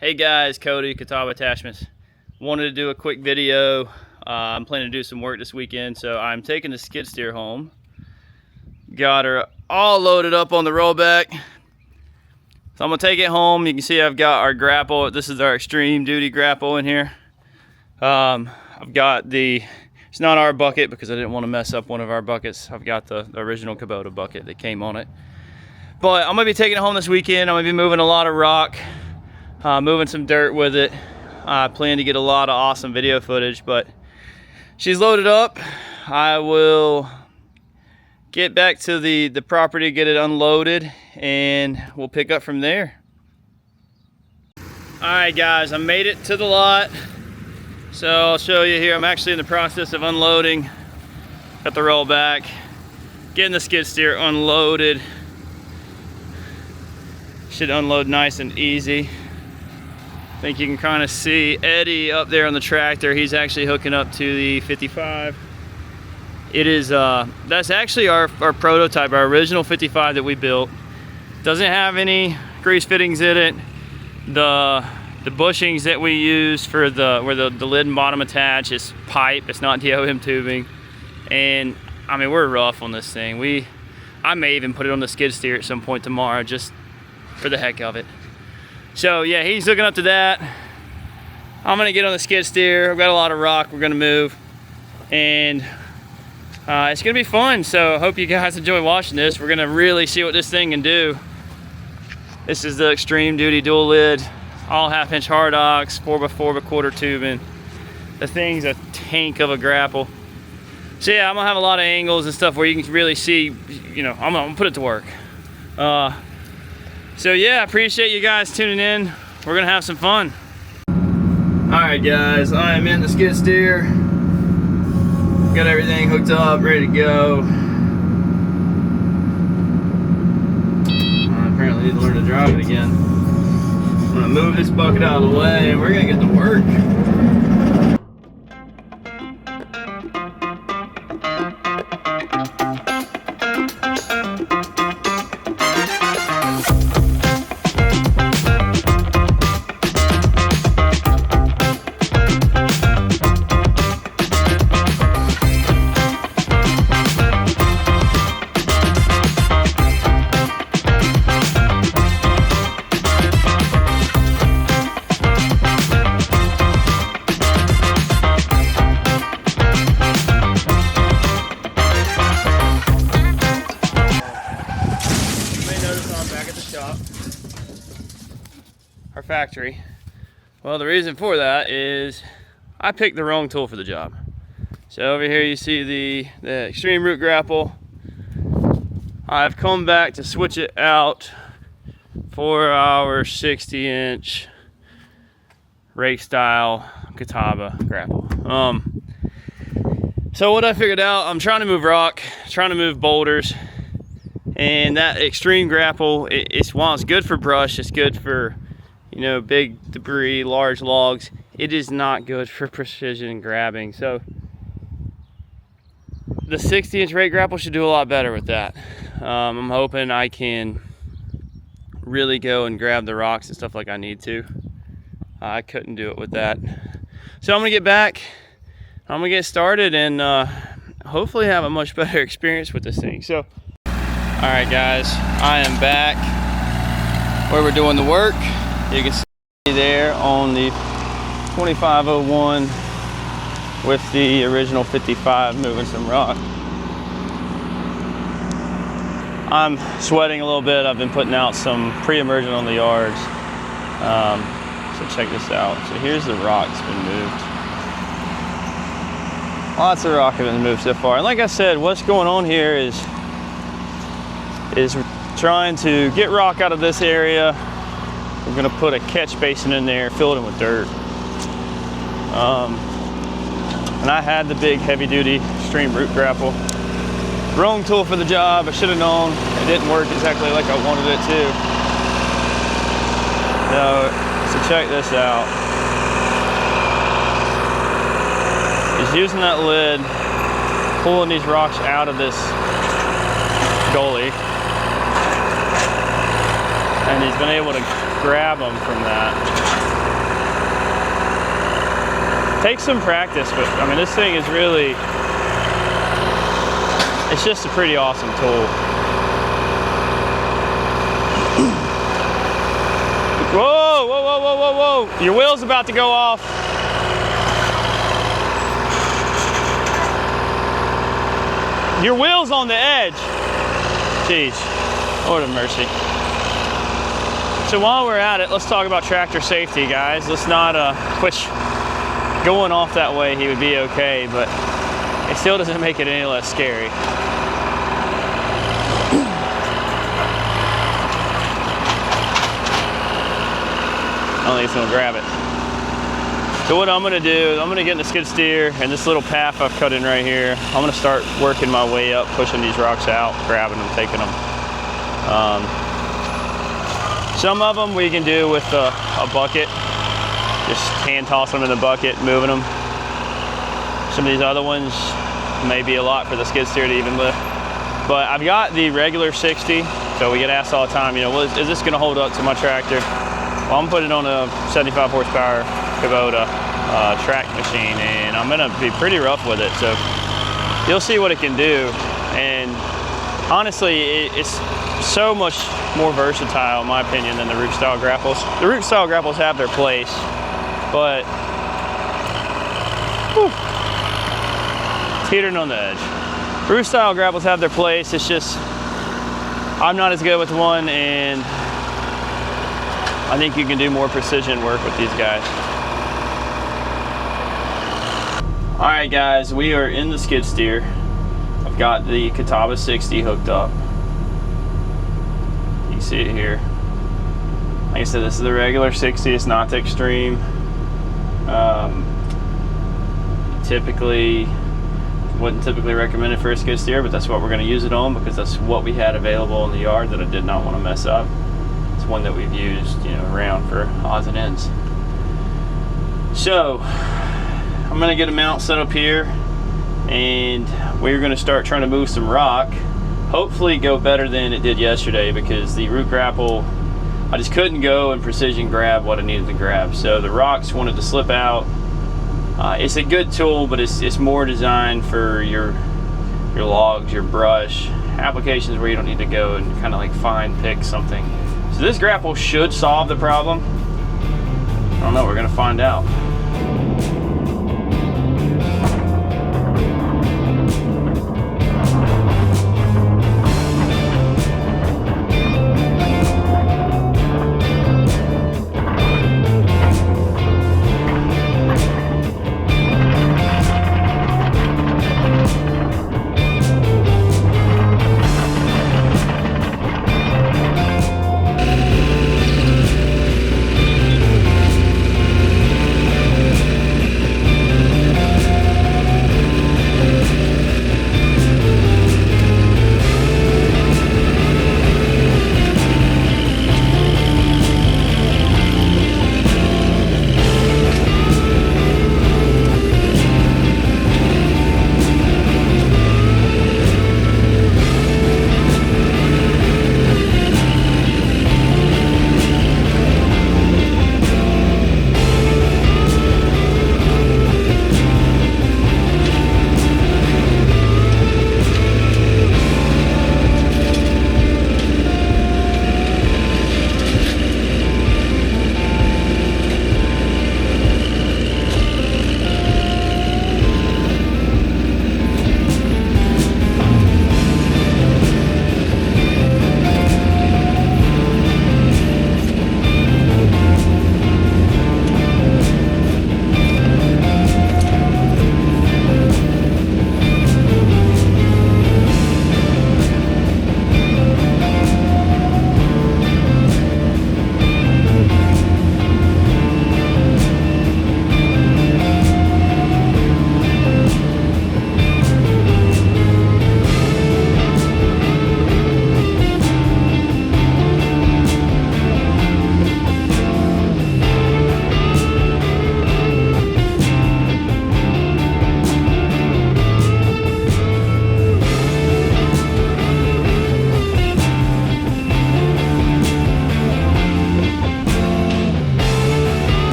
Hey guys, Cody, Catawba Attachments. Wanted to do a quick video. I'm planning to do some work this weekend, so I'm taking the skid steer home. Got her all loaded up on the rollback. So I'm gonna take it home. You can see I've got our grapple. This is our extreme duty grapple in here. I've got it's not our bucket because I didn't want to mess up one of our buckets. I've got the original Kubota bucket that came on it. But I'm gonna be taking it home this weekend. I'm gonna be moving a lot of rock. Moving some dirt with it. I plan to get a lot of awesome video footage, but she's loaded up. I will get back to the property, get it unloaded, and we'll pick up from there. Alright guys, I made it to the lot. So I'll show you here. I'm actually in the process of unloading. Got the rollback, getting the skid steer unloaded. Should unload nice and easy. I think you can kind of see Eddie up there on the tractor. He's actually hooking up to the 55. It is, that's actually our prototype, our original 55 that we built. Doesn't have any grease fittings in it. The bushings that we use for where the lid and bottom attach is pipe. It's not DOM tubing. And I mean, we're rough on this thing. I may even put it on the skid steer at some point tomorrow, just for the heck of it. So yeah, he's hooking up to that. I'm gonna get on the skid steer. I've got a lot of rock we're gonna move, and it's gonna be fun. So I hope you guys enjoy watching this. We're gonna really see what this thing can do. This is the extreme duty dual lid, all 1/2-inch hard ox, 4x4 tubing. The thing's a tank of a grapple. So yeah, I'm gonna have a lot of angles and stuff where you can really see, you know, I'm gonna put it to work. So yeah, I appreciate you guys tuning in. We're gonna have some fun. All right guys, I am in the skid steer. Got everything hooked up, ready to go. I apparently need to learn to drive it again. I'm gonna move this bucket out of the way and we're gonna get to work. Our factory. Well, the reason for that is I picked the wrong tool for the job. So over here you see the extreme root grapple. I've come back to switch it out for our 60-inch Rake style Catawba grapple. So what I figured out, I'm trying to move rock, trying to move boulders, and that extreme grapple, while it's good for brush, it's good for, you know, big debris, large logs, it is not good for precision grabbing. So the 60-inch Rake grapple should do a lot better with that. I'm hoping I can really go and grab the rocks and stuff like I need to. I couldn't do it with that. So I'm gonna get back, I'm gonna get started, and hopefully have a much better experience with this thing. So, all right guys, I am back where we're doing the work. You can see there on the 2501 with the original 55 moving some rock. I'm sweating a little bit. I've been putting out some pre-emergent on the yards. So check this out. So here's the rock that's been moved. Lots of rock has been moved so far. And like I said, what's going on here is trying to get rock out of this area. We're gonna put a catch basin in there, fill it in with dirt. And I had the big heavy duty extreme root grapple. Wrong tool for the job, I should have known. It didn't work exactly like I wanted it to. So check this out. He's using that lid, pulling these rocks out of this gully. And he's been able to grab them from that. Takes some practice, but I mean, this thing is really, it's just a pretty awesome tool. Whoa, whoa, whoa, whoa, whoa, whoa. Your wheel's about to go off. Your wheel's on the edge. Jeez, Lord have mercy. So while we're at it, let's talk about tractor safety, guys. Let's not, which going off that way, he would be okay, but it still doesn't make it any less scary. I don't think it's gonna grab it. So what I'm gonna do is I'm gonna get in the skid steer and this little path I've cut in right here. I'm gonna start working my way up, pushing these rocks out, grabbing them, taking them. Some of them we can do with a bucket. Just hand toss them in the bucket, moving them. Some of these other ones may be a lot for the skid steer to even lift. But I've got the regular 60, so we get asked all the time, you know, well, is this gonna hold up to my tractor? Well, I'm putting it on a 75 horsepower Kubota track machine, and I'm gonna be pretty rough with it. So you'll see what it can do. And honestly, it's so much more versatile, in my opinion, than the root style grapples. The root style grapples have their place, but whew, teetering on the edge. Root style grapples have their place. It's just, I'm not as good with one, and I think you can do more precision work with these guys. All right, guys, we are in the skid steer. I've got the Catawba 60 hooked up. You can see it here. Like I said, this is the regular 60. It's not the extreme. Wouldn't typically recommend it for a skid steer, but that's what we're going to use it on because that's what we had available in the yard that I did not want to mess up. It's one that we've used, you know, around for odds and ends. So I'm going to get a mount set up here, and we're going to start trying to move some rock. Hopefully go better than it did yesterday, because the root grapple, I just couldn't go and precision grab what I needed to grab. So the rocks wanted to slip out. It's a good tool, but it's more designed for your logs, your brush, applications where you don't need to go and kind of like fine pick something. So this grapple should solve the problem. I don't know, we're gonna find out.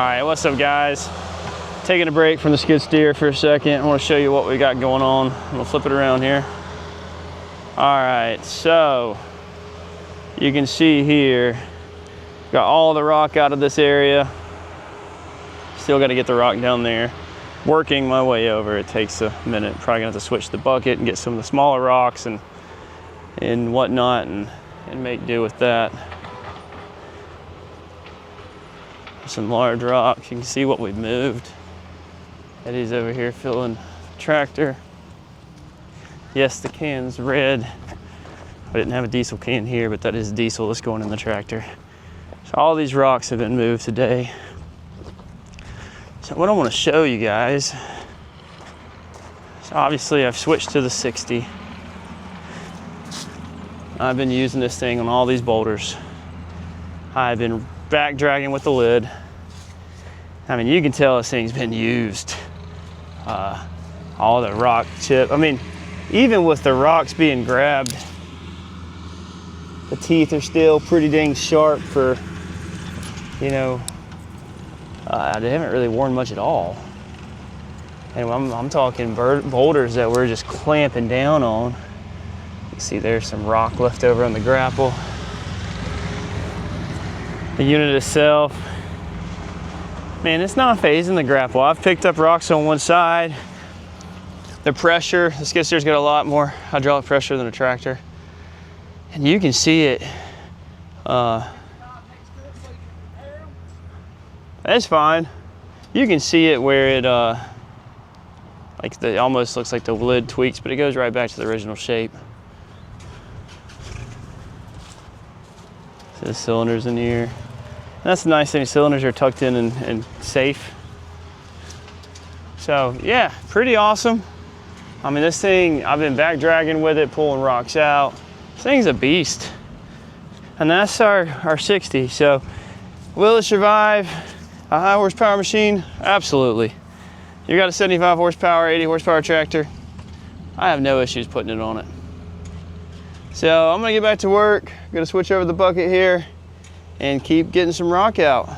right, what's up guys? Taking a break from the skid steer for a second. I want to show you what we got going on. I'm gonna flip it around here. All right, so you can see here, got all the rock out of this area. Still got to get the rock down there. Working my way over, it takes a minute. Probably gonna have to switch the bucket and get some of the smaller rocks and whatnot and make do with that. Some large rocks, you can see what we've moved. Eddie's over here filling the tractor. Yes, the can's red. I didn't have a diesel can here, but that is diesel that's going in the tractor. So all these rocks have been moved today. So what I want to show you guys, so obviously I've switched to the 60. I've been using this thing on all these boulders. I've been back dragging with the lid. I mean, you can tell this thing's been used. All the rock chip. I mean, even with the rocks being grabbed, the teeth are still pretty dang sharp for, you know, they haven't really worn much at all. And I'm talking boulders that we're just clamping down on. You can see there's some rock left over on the grapple. The unit itself, man, it's not phasing the grapple. I've picked up rocks on one side. The pressure, the skid steer's got a lot more hydraulic pressure than a tractor. And you can see it. That's fine. You can see it where it, almost looks like the lid tweaks, but it goes right back to the original shape. So the cylinders in here. And that's the nice thing, cylinders are tucked in and safe. So yeah, pretty awesome. I mean, this thing, I've been back dragging with it, pulling rocks out. This thing's a beast. And that's our 60. So will it survive a high horsepower machine? Absolutely. You got a 75 horsepower, 80 horsepower tractor, I have no issues putting it on it. So I'm gonna get back to work. Gonna switch over the bucket here and keep getting some rock out.